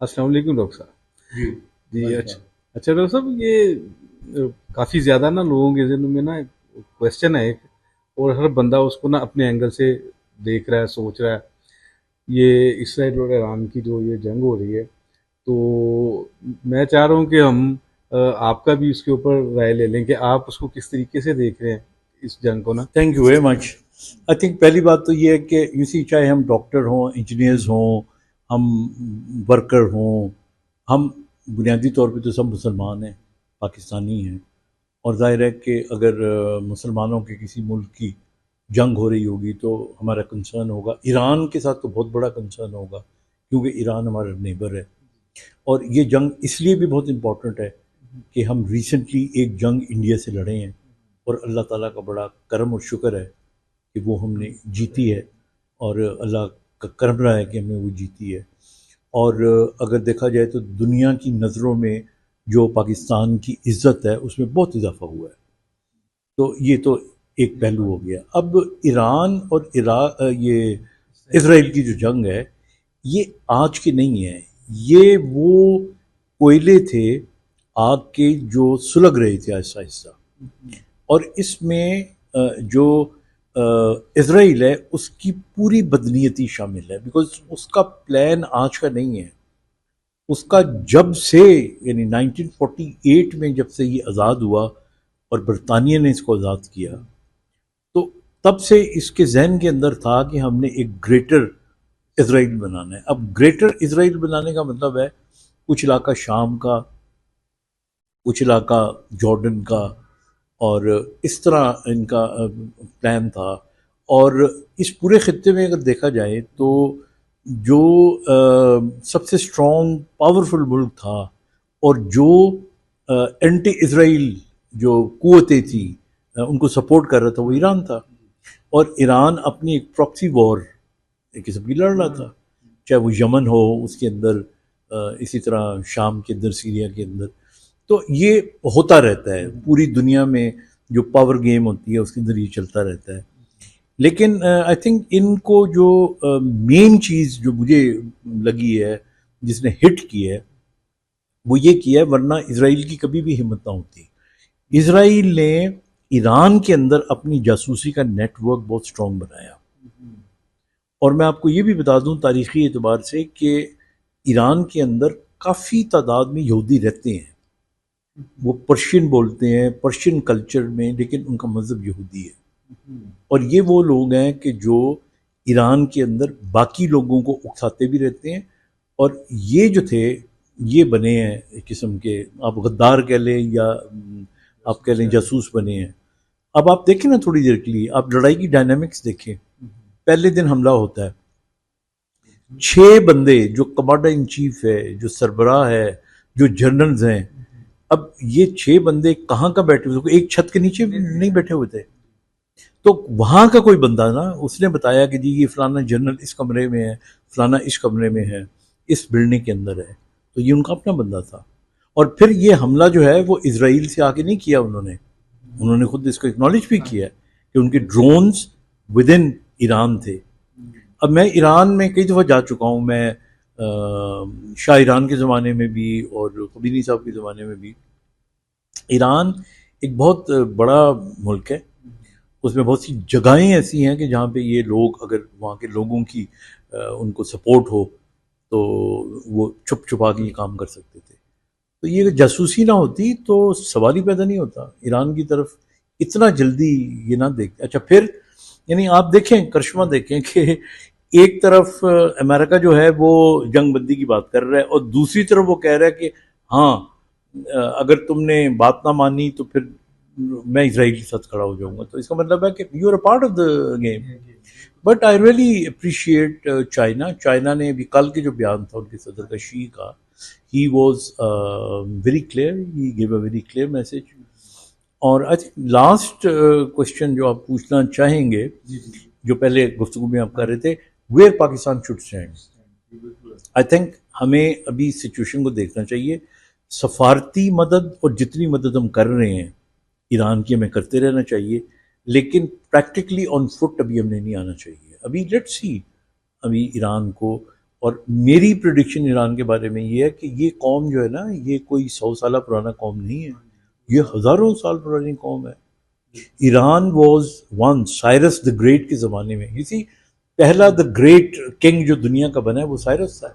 अस्सलाम वालेकुम डॉक्टर साहब। जी जी भाई अच्छा। साहब। अच्छा डॉक्टर साहब, ये काफ़ी ज़्यादा ना लोगों के ज़हन में ना क्वेश्चन है एक, और हर बंदा उसको ना अपने एंगल से देख रहा है, सोच रहा है। ये इसराइल और ईरान की जो ये जंग हो रही है, तो मैं चाह रहा हूँ कि हम आपका भी उसके ऊपर राय ले लें कि आप उसको किस तरीके से देख रहे हैं इस जंग को ना। Thank you very much. I think पहली बात तो ये है कि यूसी चाहे हम डॉक्टर हों, इंजीनियर्स हों, हम वर्कर हों, हम बुनियादी तौर पे तो सब मुसलमान हैं, पाकिस्तानी हैं। और ज़ाहिर है कि अगर मुसलमानों के किसी मुल्क की जंग हो रही होगी तो हमारा कंसर्न होगा। ईरान के साथ तो बहुत बड़ा कंसर्न होगा, क्योंकि ईरान हमारा नेबर है। और ये जंग इसलिए भी बहुत इम्पोर्टेंट है कि हम रिसेंटली एक जंग इंडिया से लड़े हैं, और अल्लाह ताला का बड़ा करम और शुक्र है कि वो हमने जीती है, और अल्लाह का करम रहा है कि हमने वो जीती है। और अगर देखा जाए तो दुनिया की नज़रों में जो पाकिस्तान की इज़्ज़त है उसमें बहुत इजाफा हुआ है। तो ये तो एक पहलू हो गया। अब ईरान और ये इसराइल की जो जंग है, ये आज की नहीं है। ये वो कोयले थे आग के जो सुलग रहे थे आहिस्ता आहिस्ता। और इसमें जो इसराइल है उसकी पूरी बदनीयती शामिल है, बिकॉज उसका प्लान आज का नहीं है। उसका जब से यानी 1948 में जब से ये आज़ाद हुआ और बरतानिया ने इसको आज़ाद किया, तो तब से इसके जहन के अंदर था कि हमने एक ग्रेटर इसराइल बनाना है। अब ग्रेटर इसराइल बनाने का मतलब है कुछ इलाका शाम का, कुछ इलाका जॉर्डन का, और इस तरह इनका प्लान था। और इस पूरे खत्ते में अगर देखा जाए तो जो सबसे स्ट्रॉन्ग पावरफुल मुल्क था और जो एंटी इसराइल जो कुव्वतें थी उनको सपोर्ट कर रहा था, वो ईरान था। और ईरान अपनी एक प्रॉक्सी वॉर एक किस्म की लड़ रहा था, चाहे वो यमन हो उसके अंदर, इसी तरह शाम के अंदर, सीरिया के अंदर। तो ये होता रहता है पूरी दुनिया में, जो पावर गेम होती है उसके अंदर ये चलता रहता है। लेकिन आई थिंक इनको जो मेन चीज़ जो मुझे लगी है जिसने हिट की है, वो ये किया है, वरना इसराइल की कभी भी हिम्मत ना होती। इसराइल ने ईरान के अंदर अपनी जासूसी का नेटवर्क बहुत स्ट्रॉन्ग बनाया। और मैं आपको ये भी बता दूं तारीख़ी एतबार से कि ईरान के अंदर काफ़ी तादाद में यहूदी रहते हैं। वो पर्शियन बोलते हैं, पर्शियन कल्चर में, लेकिन उनका मज़हब यहूदी है। और ये वो लोग हैं कि जो ईरान के अंदर बाकी लोगों को उकसाते भी रहते हैं। और ये जो थे, ये बने हैं एक किस्म के, आप गद्दार कह लें या आप कह लें जासूस बने हैं। अब आप देखें ना, थोड़ी देर के लिए आप लड़ाई की डायनामिक्स देखें। पहले दिन हमला होता है, 6 बंदे जो कमांडर इन चीफ है, जो सरबराह है, जो जनरल्स हैं, अब ये 6 बंदे कहाँ का बैठे हुए थे? एक छत के नीचे नहीं बैठे हुए थे। तो वहां का कोई बंदा ना, उसने बताया कि जी ये फलाना जनरल इस कमरे में है, फलाना इस कमरे में है, इस बिल्डिंग के अंदर है। तो ये उनका अपना बंदा था। और फिर ये हमला जो है वो इसराइल से आके नहीं किया उन्होंने, उन्होंने खुद इसको एक्नॉलेज भी किया कि उनके ड्रोन्स विद इन ईरान थे। अब मैं ईरान में कई दफ़ा जा चुका हूँ, मैं शाह ईरान के ज़माने में भी और खुमैनी साहब के ज़माने में भी। ईरान एक बहुत बड़ा मुल्क है, उसमें बहुत सी जगहें ऐसी हैं कि जहाँ पे ये लोग, अगर वहाँ के लोगों की उनको सपोर्ट हो तो वो छुप छुपा के ये काम कर सकते थे। तो ये अगर जासूसी ना होती तो सवाल ही पैदा नहीं होता। ईरान की तरफ इतना जल्दी ये ना देखते। अच्छा, फिर यानी आप देखें, करिश्मा देखें कि एक तरफ अमेरिका जो है वो जंग बंदी की बात कर रहा है, और दूसरी तरफ वो कह रहा है कि हाँ, अगर तुमने बात ना मानी तो फिर मैं इसराइल के साथ खड़ा हो जाऊंगा। तो इसका मतलब है कि you are a part of the game. But I really appreciate China. China ने भी कल के जो बयान था उनके सदर का, शी का, he was very clear, he give a very clear message. और आई थिंक लास्ट क्वेश्चन जो आप पूछना चाहेंगे, जो पहले गुफ्तगू में आप कर रहे थे, where Pakistan should stand. I think हमें अभी सिचुएशन को देखना चाहिए। सफारती मदद और जितनी मदद हम कर रहे हैं ईरान की, हमें करते रहना चाहिए, लेकिन प्रैक्टिकली ऑन फुट अभी हमने नहीं आना चाहिए। अभी लेट्स सी अभी ईरान को اور میری پریڈکشن ایران کے بارے میں یہ ہے کہ یہ قوم جو ہے نا یہ کوئی 100 سالہ پرانا قوم نہیں ہے, یہ ہزاروں سال پرانی قوم ہے. Iran was one Cyrus the great کے زمانے میں, اسی پہلا دا گریٹ کنگ جو دنیا کا بنا ہے وہ سائرس تھا.